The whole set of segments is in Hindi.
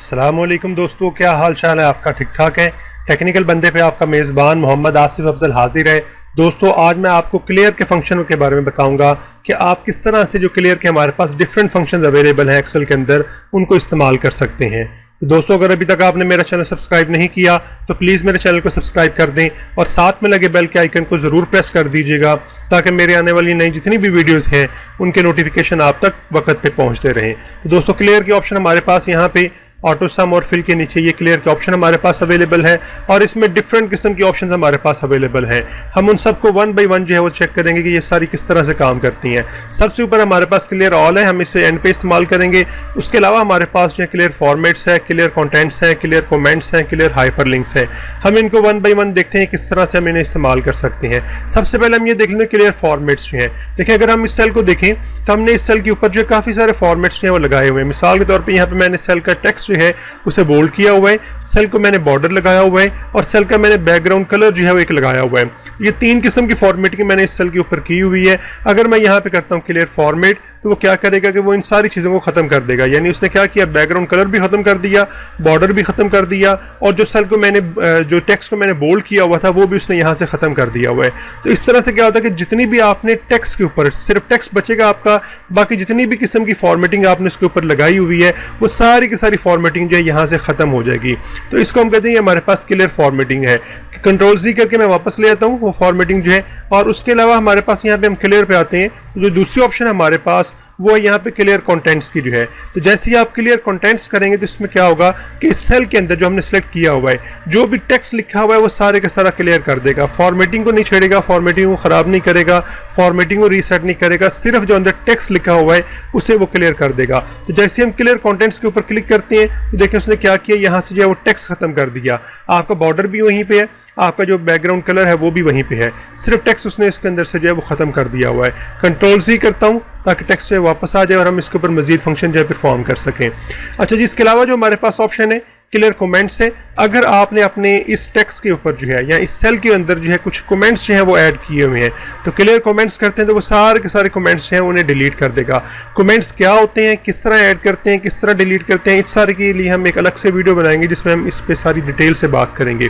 अस्सलामुअलैकुम दोस्तों, क्या हाल चाल है आपका? ठीक ठाक है। टेक्निकल बंदे पे आपका मेज़बान मोहम्मद आसिफ अफजल हाजिर है। दोस्तों, आज मैं आपको क्लियर के फंक्शन के बारे में बताऊंगा कि आप किस तरह से जो क्लियर के हमारे पास डिफरेंट फंक्शंस अवेलेबल हैं एक्सेल के अंदर, उनको इस्तेमाल कर सकते हैं। तो दोस्तों, अगर अभी तक आपने मेरा चैनल सब्सक्राइब नहीं किया तो प्लीज़ मेरे चैनल को सब्सक्राइब कर दें और साथ में लगे बेल के आइकन को ज़रूर प्रेस कर दीजिएगा ताकि मेरे आने वाली नई जितनी भी वीडियोस हैं उनके नोटिफिकेशन आप तक वक्त पे पहुंचते रहें। तो दोस्तों, क्लियर के ऑप्शन हमारे पास यहाँ पे ऑटो सम और फिल के नीचे ये क्लियर के ऑप्शन हमारे पास अवेलेबल है और इसमें डिफरेंट किस्म के ऑप्शंस हमारे पास अवेलेबल हैं। हम उन सबको वन बाय वन जो है वो चेक करेंगे कि ये सारी किस तरह से काम करती हैं। सबसे ऊपर हमारे पास क्लियर ऑल है, हम इसे एंड पे इस्तेमाल करेंगे। उसके अलावा हमारे पास जो है क्लियर फॉर्मेट्स है, क्लियर कॉन्टेंट्स हैं, क्लियर कमेंट्स हैं, क्लियर हाइपरलिंक्स हैं। हम इनको वन बाय वन देखते हैं किस तरह से हम इन्हें इस्तेमाल कर सकते हैं। सबसे पहले हम ये देख लेंगे क्लियर फॉर्मेट्स जो हैं। देखिए, अगर हम इस सेल को देखें तो हमने इस सेल के ऊपर जो काफ़ी सारे फॉर्मेट्स जो है वो लगाए हुए हैं। मिसाल के तौर पर यहाँ पर मैंने सेल का टेक्स्ट जो है उसे बोल्ड किया हुआ है, सेल को मैंने बॉर्डर लगाया हुआ है और सेल का मैंने बैकग्राउंड कलर जो है वो एक लगाया हुआ है। ये तीन किस्म की फॉर्मेटिंग मैंने इस सेल के ऊपर की हुई है। अगर मैं यहाँ पे करता हूँ क्लियर फॉर्मेट तो वो क्या करेगा कि वो इन सारी चीज़ों को ख़त्म कर देगा। यानी उसने क्या किया, बैकग्राउंड कलर भी ख़त्म कर दिया, बॉर्डर भी ख़त्म कर दिया और जो सेल को मैंने जो टेक्स्ट को मैंने बोल्ड किया हुआ था वो भी उसने यहाँ से ख़त्म कर दिया हुआ है। तो इस तरह से क्या होता है कि जितनी भी आपने टेक्स्ट के ऊपर सिर्फ टेक्स्ट बचेगा आपका, बाकी जितनी भी किस्म की फॉर्मेटिंग आपने उसके ऊपर लगाई हुई है वो सारी की सारी फॉर्मेटिंग जो है यहाँ से ख़त्म हो जाएगी। तो इसको हम कहते हैं हमारे पास क्लियर फॉर्मेटिंग है। कंट्रोल सी करके मैं वापस ले आता हूँ वो फॉर्मेटिंग जो है। और उसके अलावा हमारे पास यहाँ पे हम क्लियर पे आते हैं, जो दूसरी ऑप्शन है हमारे पास वो है यहाँ पे क्लियर कंटेंट्स की जो है। तो जैसे ही आप क्लियर कंटेंट्स करेंगे तो इसमें क्या होगा कि इस सेल के अंदर जो हमने सेलेक्ट किया हुआ है जो भी टेक्स्ट लिखा हुआ है वो सारे का सारा क्लियर कर देगा। फॉर्मेटिंग को नहीं छेड़ेगा, फॉर्मेटिंग को ख़राब नहीं करेगा, फॉर्मेटिंग को रीसेट नहीं करेगा, सिर्फ जो अंदर टेक्स्ट लिखा हुआ है उसे वो क्लियर कर देगा। तो जैसे हम क्लियर कंटेंट्स के ऊपर क्लिक करते हैं तो देखिए उसने क्या किया, यहाँ से जो है वो टेक्स्ट खत्म कर दिया। आपका बॉर्डर भी वहीं पे है, आपका जो बैकग्राउंड कलर है वो भी वहीं पे है, सिर्फ टेक्स्ट उसने इसके अंदर से जो है वो ख़त्म कर दिया हुआ है। कंट्रोल सी करता हूँ ताकि टेक्स्ट जो है वापस आ जाए और हम इसके ऊपर मजीद फंक्शन जो है परफॉर्म कर सकें। अच्छा जी, इसके अलावा जो हमारे पास ऑप्शन है क्लियर कमेंट्स है। अगर आपने अपने इस टेक्स्ट के ऊपर जो है या इस सेल के अंदर जो है कुछ कमेंट्स जो है वो ऐड किए हुए हैं तो क्लियर कमेंट्स करते हैं तो वो सारे के सारे कमेंट्स जो हैं उन्हें डिलीट कर देगा। कमेंट्स क्या होते हैं, किस तरह ऐड करते हैं, किस तरह डिलीट करते हैं, इस सारे के लिए हम एक अलग से वीडियो बनाएंगे जिसमें हम इस पर सारी डिटेल से बात करेंगे।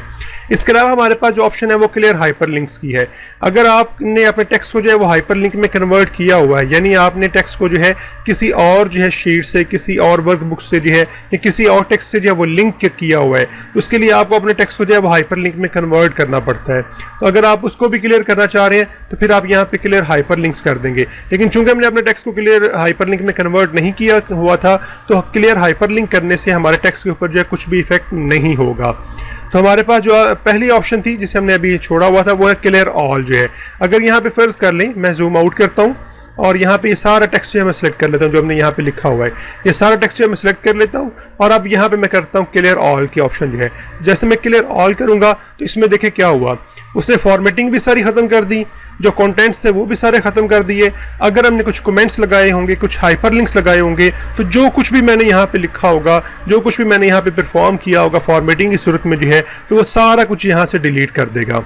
इसके अलावा हमारे पास जो ऑप्शन है वो क्लियर हाइपरलिंक्स की है। अगर आपने अपने टेक्स्ट को जो है वो हाइपरलिंक में कन्वर्ट किया हुआ है, यानी आपने टेक्स्ट को जो है किसी और जो है शीट से, किसी और वर्कबुक से जो है या किसी और टेक्स्ट से जो है वो लिंक किया हुआ है, तो उसके लिए आपको अपने टेक्स्ट को जो है वो हाइपरलिंक में कन्वर्ट करना पड़ता है। तो अगर आप उसको भी क्लियर करना चाह रहे हैं तो फिर आप यहाँ पे क्लियर हाइपरलिंक्स कर देंगे। लेकिन चूंकि हमने अपने टेक्स्ट को क्लियर हाइपरलिंक में कन्वर्ट नहीं किया हुआ था तो क्लियर हाइपरलिंक करने से हमारे टेक्स्ट के ऊपर जो है कुछ भी इफेक्ट नहीं होगा। तो हमारे पास जो पहली ऑप्शन थी जिसे हमने अभी छोड़ा हुआ था वो है क्लियर ऑल जो है। अगर यहाँ पे फर्ज कर लें, मैं जूम आउट करता हूँ और यहाँ पे ये सारा टेक्स्ट जो है मैं सेलेक्ट कर लेता हूँ, जो हमने यहाँ पे लिखा हुआ है ये सारा टेक्स्ट जो है मैं सेलेक्ट कर लेता हूँ और अब यहाँ पे मैं करता हूँ क्लियर ऑल की ऑप्शन जो है। जैसे मैं क्लियर ऑल करूँगा तो इसमें देखें क्या हुआ, उसने फॉर्मेटिंग भी सारी ख़त्म कर दी, जो कंटेंट्स थे वो भी सारे ख़त्म कर दिए। अगर हमने कुछ कमेंट्स लगाए होंगे, कुछ हाइपरलिंक्स लगाए होंगे तो जो कुछ भी मैंने यहाँ पे लिखा होगा, जो कुछ भी मैंने यहाँ पे परफॉर्म किया होगा फॉर्मेटिंग की सूरत में जो है तो वो सारा कुछ यहाँ से डिलीट कर देगा।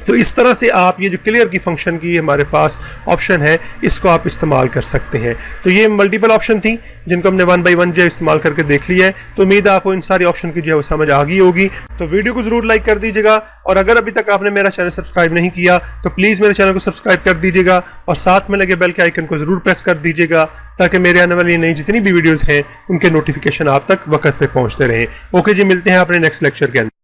तो इस तरह से आप ये जो क्लियर की फंक्शन की हमारे पास ऑप्शन है इसको आप इस्तेमाल कर सकते हैं। तो ये मल्टीपल ऑप्शन थी जिनको हमने वन बाय वन जो है इस्तेमाल करके देख लिया है। तो उम्मीद है आपको इन सारी ऑप्शन की जो है वो समझ आ गई होगी। तो वीडियो को ज़रूर लाइक कर दीजिएगा और अगर अभी तक आपने मेरा चैनल सब्सक्राइब नहीं किया तो प्लीज़ मेरे चैनल को सब्सक्राइब कर दीजिएगा और साथ में लगे बेल के आइकन को ज़रूर प्रेस कर दीजिएगा ताकि मेरे आने वाली नई जितनी भी वीडियोज़ हैं उनके नोटिफिकेशन आप तक वक्त पे पहुँचते रहें। ओके जी, मिलते हैं अपने नेक्स्ट लेक्चर के अंदर।